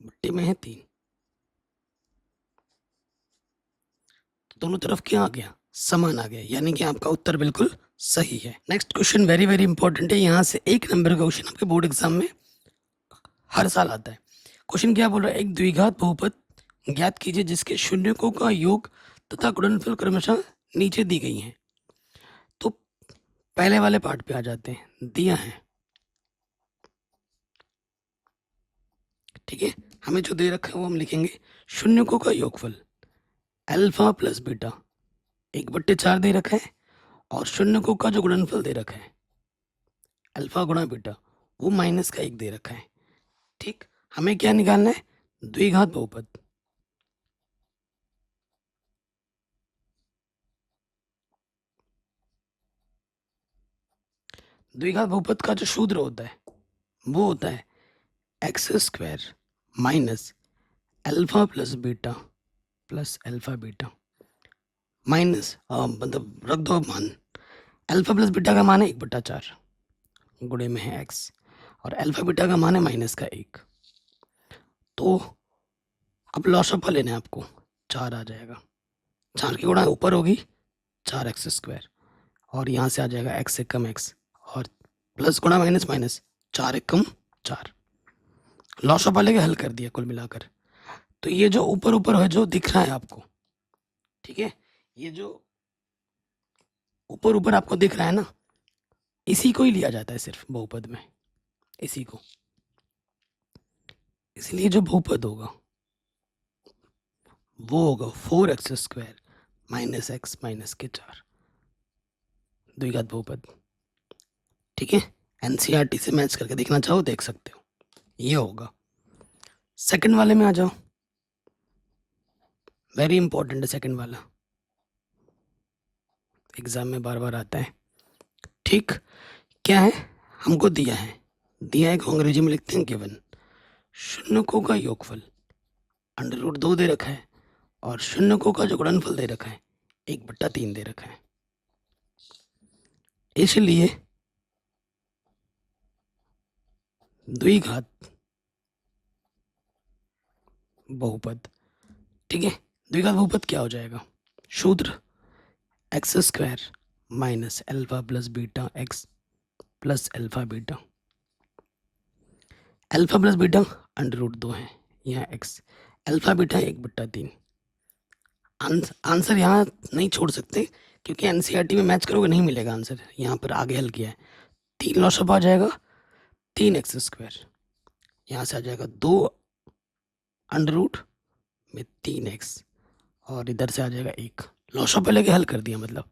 बट्टे में है 3, तो दोनों तरफ क्या आ गया, समान आ गया, यानी कि आपका उत्तर बिल्कुल सही है। Next question very very important है, यहाँ से 1 नंबर का क्वेश्चन आपके बोर्ड एग्जाम में हर साल आता है। क्वेश्चन क्या बोल रहा है, एक द्विघात बहुपद ज्ञात कीजिए जिसके शून्यकों का योग तथा गुणनफल क्रमशः नीचे दी गई हैं। तो पहले वाले पार्ट पे आ जाते हैं, दिया है, ठीक है। हमें जो दे रखा है वो हम लिखेंगे, शून्यकों का योगफल अल्फा प्लस बीटा 1/4 दे रखा है, और शून्यकों का जो गुणनफल दे रखा है अल्फा गुणा बीटा वो -1 दे रखा है, ठीक। हमें क्या निकालना है, द्विघात बहुपद। द्विघात बहुपद का जो सूत्र होता है वो होता है x² minus alpha plus beta plus alpha beta minus मतलब रख दो मान, अल्फा प्लस बीटा का मान है 1/4 गुणे में है x, और अल्फा बीटा का मान है -1। तो अब लॉसअप लेना है आपको, 4 आ जाएगा, 4 की गुणा ऊपर होगी 4x², और यहाँ से आ जाएगा x से कम x, और प्लस गुणा माइनस माइनस 4 एकम 4। लॉसअप वाले के हल कर दिया कुल मिलाकर। तो ये जो ऊपर ऊपर है जो दिख रहा है आपको, ठीक है, ये जो ऊपर ऊपर आपको दिख रहा है ना, इसी को ही लिया जाता है सिर्फ बहुपद में, इसी को। इसलिए जो बहुपद होगा वो होगा 4x² माइनस x माइनस के 4, द्विघात बहुपद, ठीक है। एनसीईआरटी से मैच करके देखना चाहो देख सकते हो, ये होगा। सेकंड वाले में आ जाओ, वेरी इंपॉर्टेंट है सेकंड वाला, एग्जाम में बार बार आता है, ठीक। क्या है, हमको दिया है, दिया है को अंग्रेजी में लिखते हैं गिवन, शून्यकों का योगफल √2 दे रखा है, और शून्यकों का जो गुणनफल दे रखा है 1/3 दे रखा है। इसलिए द्विघात बहुपद, ठीक है। द्विघात बहुपद क्या हो जाएगा, सूत्र x² minus alpha plus beta x plus alpha beta, alpha plus beta √2 है, यहाँ x, अल्फा बीटा 1/3। आंसर यहाँ नहीं छोड़ सकते क्योंकि एनसीईआरटी में मैच करोगे नहीं मिलेगा आंसर, यहाँ पर आगे हल किया है। 3 लॉसअप आ जाएगा, 3x², यहाँ से आ जाएगा 2 अंडर में 3x, और इधर से आ जाएगा 1। लॉसअप लेके हल कर दिया, मतलब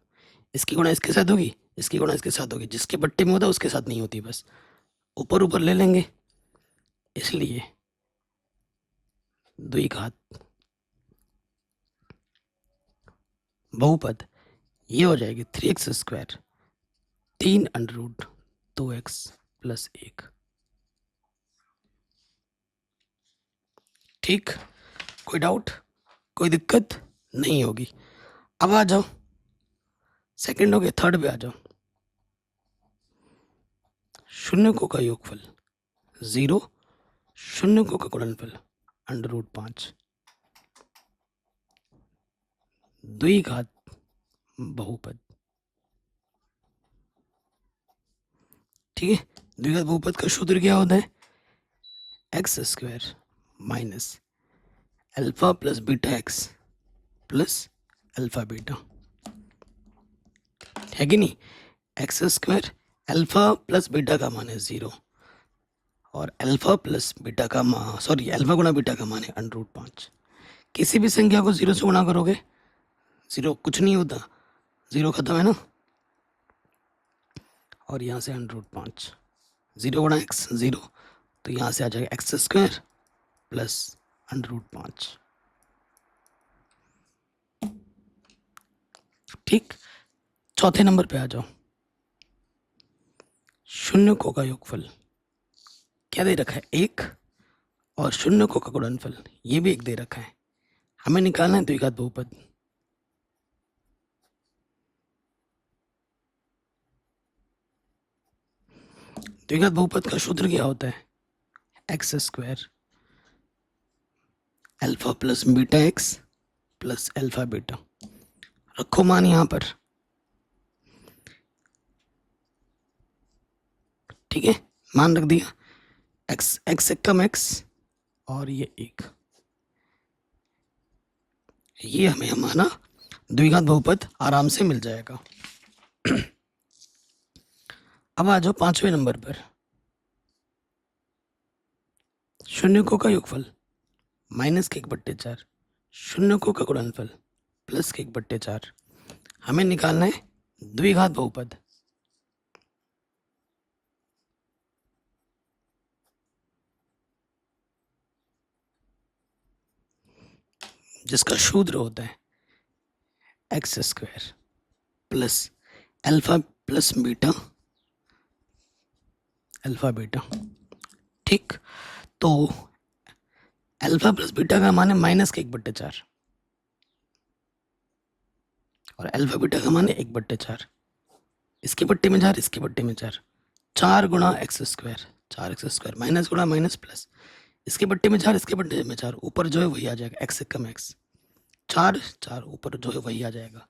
इसकी गुणा इसके साथ होगी, इसकी गुणा इसके साथ होगी, जिसके बट्टे में होता है उसके साथ नहीं होती, बस ऊपर ऊपर ले लेंगे। इसलिए द्विघात बहुपद ये हो जाएगी 3x², 3 √2x प्लस 1, ठीक। कोई डाउट, कोई दिक्कत नहीं होगी। अब आ जाओ सेकंड हो गया, थर्ड पे आ जाओ। शून्यकों का योगफल 0, शून्यकों का गुणनफल √5, द्विघात बहुपद, ठीक है। द्विघात बहुपद का सूत्र क्या होता है, x² minus alpha plus beta x plus alpha beta, है कि नहीं। x² अल्फा प्लस बीटा का मान है 0, और अल्फा प्लस बीटा का मान, सॉरी अल्फा गुणा बीटा का मान है √5। किसी भी संख्या को 0 से गुणा करोगे 0 कुछ नहीं होता, 0 खत्म है ना, और यहाँ से √5, 0 गुणा x 0, तो यहाँ से आ जाएगा x² प्लस √5, ठीक। चौथे नंबर पे आ जाओ, शून्यकों का योगफल क्या दे रखा है, 1 और शून्यकों का गुणनफल, ये भी एक दे रखा है, हमें निकालना है द्विघात बहुपद। द्विघात बहुपद का सूत्र क्या होता है? X square alpha plus beta x plus alpha beta. रखो मान यहां पर, ठीक है, मान रख दिया, एक्स एक्स से कम एक्स और ये एक, ये हमें हमारा द्विघात बहुपद आराम से मिल जाएगा। अब आ जाओ 5वें नंबर पर, शून्यकों का योगफल माइनस के 1/4, शून्यकों का गुणनफल प्लस के 1/4, हमें निकालना है द्विघात बहुपद। जिसका सूत्र होता है x square plus alpha plus beta alpha beta. ठीक, तो अल्फा प्लस बीटा का मान है माइनस के 1/4 और अल्फा बीटा का मान है 1/4, इसके बट्टे में 4, इसके बट्टे में 4, 4 गुणा एक्स स्क्वायर, 4x² माइनस गुणा माइनस प्लस, इसके बट्टे में 4, इसके बट्टे में 4, ऊपर जो है वही आ जाएगा, एक्स से कम एक्स, 4 4 ऊपर जो है वही आ जाएगा।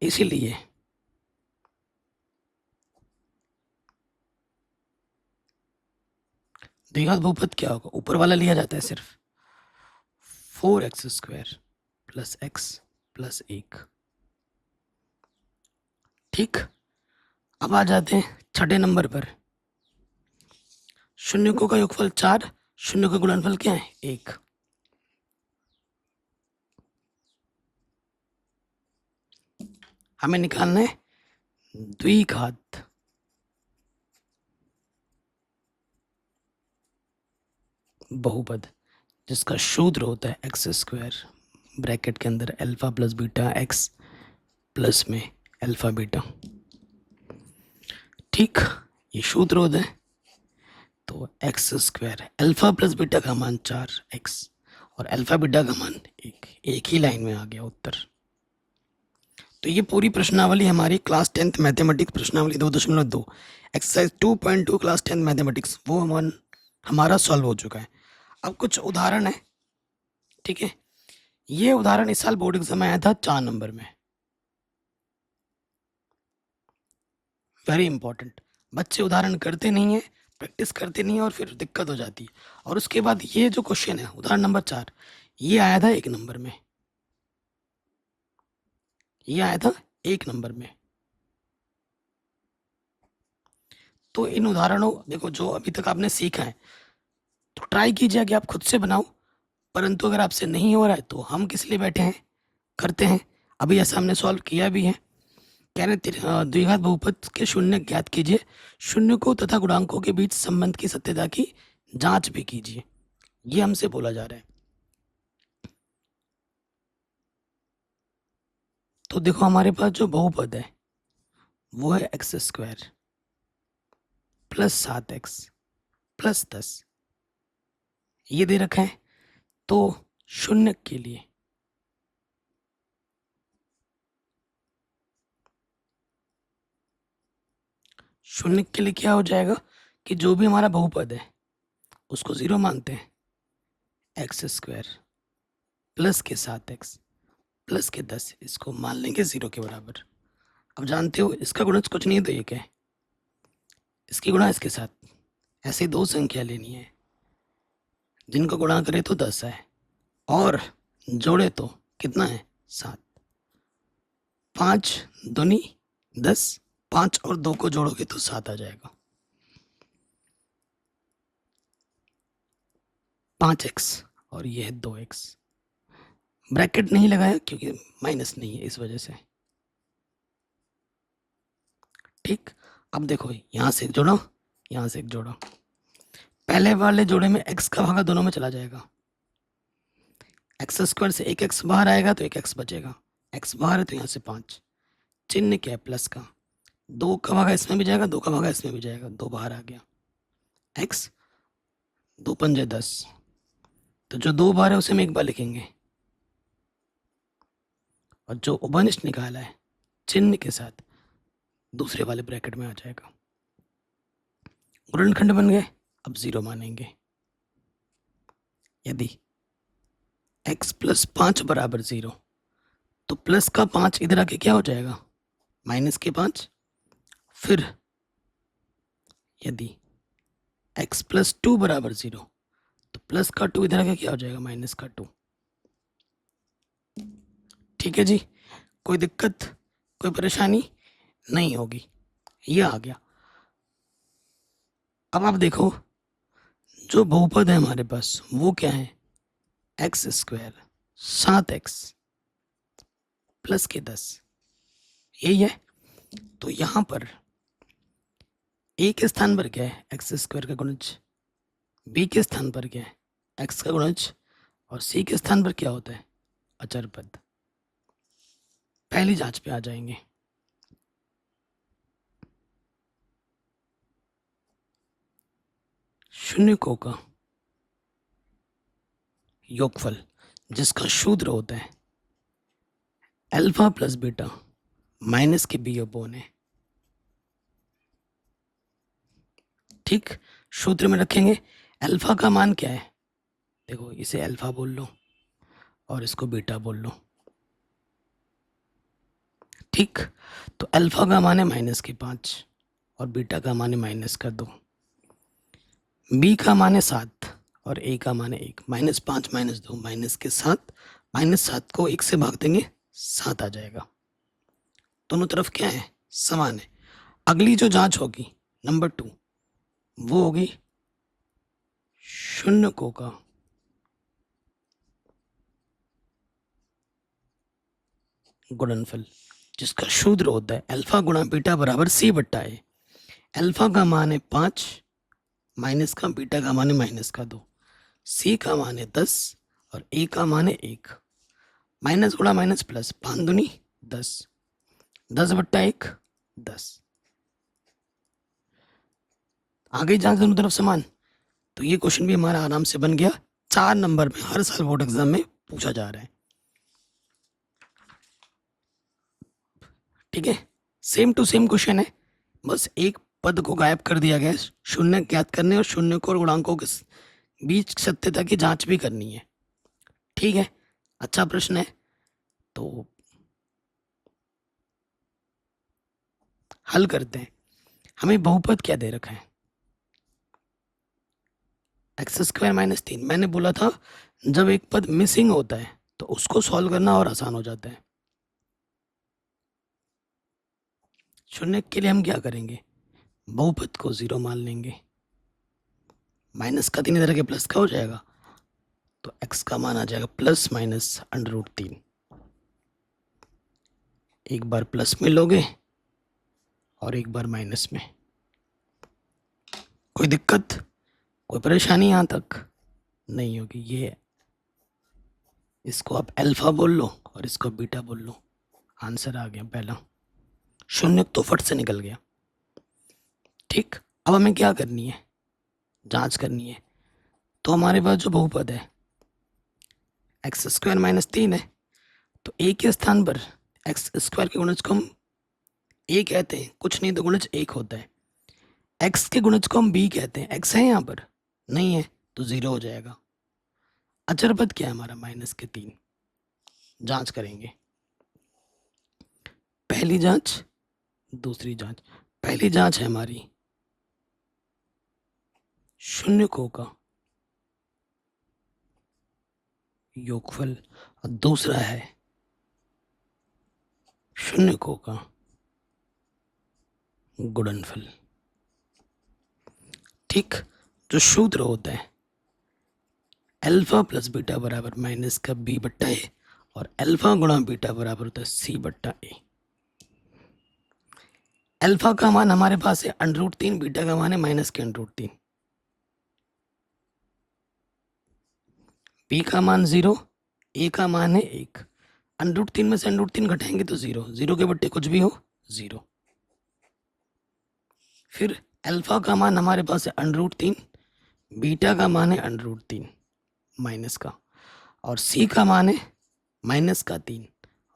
इसीलिए द्विघात बहुपद क्या होगा, ऊपर वाला लिया जाता है सिर्फ 4x² प्लस एक्स प्लस 1। ठीक, अब आ जाते हैं 6ठे नंबर पर, शून्यकों का योगफल 4, शून्य का गुणनफल क्या है 1। हमें निकालना है द्विघात बहुपद, जिसका सूत्र होता है x² ब्रैकेट के अंदर alpha plus beta x plus में अल्फा बीटा। ठीक, ये सूत्र होता है, तो x² अल्फा प्लस बीटा का मान 4x और अल्फा बीटा का मान 1, एक ही लाइन में आ गया उत्तर। तो ये पूरी प्रश्नावली हमारी क्लास 10th मैथमेटिक्स प्रश्नावली 2.2 एक्सरसाइज 2.2 क्लास 10 मैथमेटिक्स वो हमारा सॉल्व हो चुका है। अब कुछ उदाहरण है, ठीक है, ये उदाहरण इस साल बोर्ड एग्जाम में आया था 4 नंबर में, वेरी इंपॉर्टेंट। बच्चे उदाहरण करते नहीं है, प्रैक्टिस करते नहीं है और फिर दिक्कत हो जाती है। और उसके बाद ये जो क्वेश्चन है उदाहरण नंबर 4, ये आया था 1 नंबर में, ये आया था 1 नंबर में। तो इन उदाहरणों, देखो जो अभी तक आपने सीखा है, तो ट्राई कीजिए कि आप खुद से बनाओ, परंतु अगर आपसे नहीं हो रहा है तो हम किस लिए बैठे हैं, करते हैं। अभी ऐसा हमने सॉल्व किया भी है, कह रहे द्विघात बहुपद के शून्य ज्ञात कीजिए, शून्य को तथा गुणांकों के बीच संबंध की सत्यता की जांच भी कीजिए, ये हमसे बोला जा रहा है। तो देखो हमारे पास जो बहुपद है वो है x² प्लस 7x प्लस 10, ये दे रखा है। तो शून्य के लिए क्या हो जाएगा कि जो भी हमारा बहुपद है उसको 0 मानते हैं, x² प्लस के 7x प्लस के 10 इसको मान लेंगे 0 के बराबर। अब जानते हो इसका गुणज कुछ नहीं है, तो ये क्या है, इसकी गुणा इसके साथ, ऐसे 2 संख्या लेनी है जिनको गुणा करे तो 10 है और जोड़े तो कितना है 7, 5 दूनी 10, 5 और 2 को जोड़ोगे तो 7 आ जाएगा, 5x और ये है 2x। ब्रैकेट नहीं लगाया क्योंकि माइनस नहीं है इस वजह से। ठीक, अब देखो यहाँ से एक जोड़ो, यहाँ से एक जोड़ो, पहले वाले जोड़े में x का भागा दोनों में चला जाएगा, x² से 1x बाहर आएगा तो 1x बचेगा, x बाहर है तो यहाँ से 5, चिन्ह क्या है प्लस का, 2 का भागा इसमें भी जाएगा, 2 का भागा इसमें भी जाएगा, 2 बाहर आ गया, x दो पंजे 10, तो जो 2 बार है उसे हम 1 बार लिखेंगे, और जो उभयनिष्ठ निकाला है चिन्ह के साथ दूसरे वाले ब्रैकेट में आ जाएगा। गुणनखंड बन गए। अब 0 मानेंगे। यदि x + 5 = 0, तो प्लस का 5 इधर आके क्या हो जाएगा, माइनस के 5। फिर यदि x + 2 = 0, तो प्लस का 2 इधर आके क्या हो जाएगा, माइनस का 2। ठीक है जी, कोई दिक्कत, कोई परेशानी नहीं होगी। ये आ गया। अब आप देखो, जो बहुपद है हमारे पास वो क्या है, x² 7x प्लस के 10, यही है। तो यहाँ पर a के स्थान पर क्या है, x² का गुणज, b के स्थान पर क्या है, x का गुणज, और c के स्थान पर क्या होता है, अचर पद। पहली जांच पे आ जाएंगे। शून्यकों का योगफल जिसका शूद्र होता है अल्फा + बीटा माइनस के b/, है। ठीक, सूत्र में रखेंगे। अल्फा का मान क्या है, देखो इसे अल्फा बोल लो और इसको बीटा बोल लो। ठीक, तो अल्फा का मान है -5 और बीटा का मान है -2। बी का मान है 7 और ए का मान है 1। -5 -2 -7, -7 को 1 से भाग देंगे 7 आ जाएगा। दोनों तरफ क्या है, समान है। अगली जो जांच होगी नंबर 2, वो होगी शून्यकों का गुणनफल जिसका शूद्र होता है अल्फा गुणा बीटा बराबर c/a। अल्फा का मान है 5, माइनस का, बीटा का मान है -2, c का मान है 10 और a का मान है 1। माइनस गुणा माइनस प्लस, 5 दूनी 10, 10/1 10। आ गई जांच दोनों तरफ समान। तो ये क्वेश्चन भी हमारा आराम से बन गया। 4 नंबर में हर साल बोर्ड एग्जाम में पूछा जा रहा है। ठीक है, सेम टू सेम क्वेश्चन है, बस एक पद को गायब कर दिया गया है। शून्य ज्ञात करने और शून्य को और गुणांकों के बीच सत्यता की जांच भी करनी है। ठीक है, अच्छा प्रश्न है। तो हल करते हैं। हमें बहुपद क्या दे रखा है, x² - 3। मैंने बोला था जब एक पद मिसिंग होता है तो उसको सॉल्व करना और आसान हो जाता है। शून्य के लिए हम क्या करेंगे, बहुपद को 0 मान लेंगे। माइनस का 3 इधर के प्लस का हो जाएगा, तो x का मान आ जाएगा ±√3। एक बार प्लस में लोगे और एक बार माइनस में। कोई दिक्कत, कोई परेशानी यहाँ तक नहीं होगी। ये इसको आप अल्फा बोल लो और इसको बीटा बोल लो। आंसर आ गया पहला, शून्य तो फट से निकल गया। ठीक, अब हमें क्या करनी है, जांच करनी है। तो हमारे पास जो बहुपद है x² - 3 है, तो a के स्थान पर x² के गुणज को हम a कहते हैं, कुछ नहीं तो गुणज 1 होता है। x के गुणज को हम b कहते हैं, x है यहाँ पर नहीं है तो 0 हो जाएगा। अचर पद क्या है हमारा, -3। जांच करेंगे, पहली जांच दूसरी जांच। पहली जांच है हमारी शून्यकों का योगफल और दूसरा है शून्यकों का गुणनफल। ठीक, जो सूत्र होता है अल्फा + बीटा बराबर माइनस का b/a और अल्फा गुणा बीटा बराबर होता है c/a। अल्फा का मान हमारे पास है √3, बीटा का मान है -√3, b का मान 0, a का मान है 1। √3 में से √3 घटाएंगे तो 0, 0 के बट्टे कुछ भी हो 0। फिर अल्फा का मान हमारे पास है √3, बीटा का मान है √3 माइनस का, और सी का मान है -3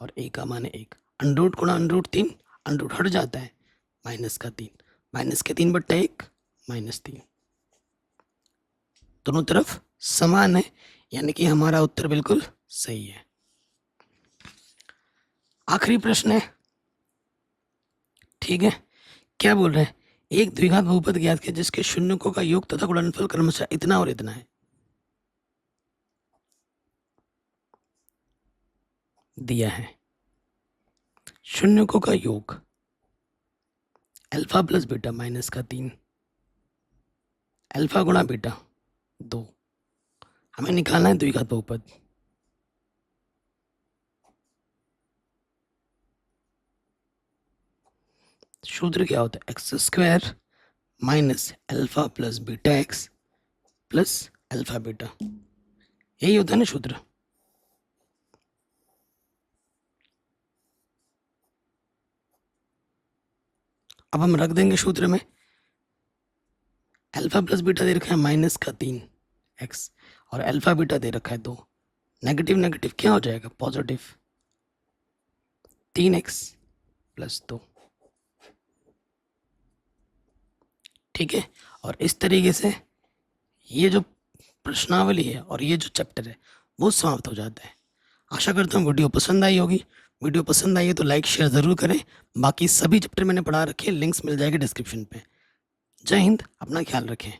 और ए का मान है 1। √, √3, √ हट जाता है, -3, -3/1 -3, दोनों तरफ समान है, यानी कि हमारा उत्तर बिल्कुल सही है। आखिरी प्रश्न है, ठीक है। क्या बोल रहे हैं? एक द्विघात बहुपद ज्ञात किया जिसके शून्यकों का योग तथा गुणनफल क्रमशः इतना और इतना है। दिया है शून्यकों का योग अल्फा प्लस बीटा -3, अल्फा गुणा बीटा 2। हमें निकालना है द्विघात बहुपद। सूत्र क्या होता है? x² minus alpha plus beta x plus alpha beta, यही होता है ना सूत्र। अब हम रख देंगे सूत्र में अल्फा प्लस बीटा दे रखा है -3x और अल्फा बीटा दे रखा है 2। नेगेटिव नेगेटिव क्या हो जाएगा? Positive, 3x + 2। ठीक है, और इस तरीके से ये जो प्रश्नावली है और ये जो चैप्टर है वो समाप्त हो जाता है। आशा करता हूँ वीडियो पसंद आई होगी। वीडियो पसंद आई है तो लाइक शेयर ज़रूर करें। बाकी सभी चैप्टर मैंने पढ़ा रखे हैं, लिंक्स मिल जाएंगे डिस्क्रिप्शन पे। जय हिंद, अपना ख्याल रखें।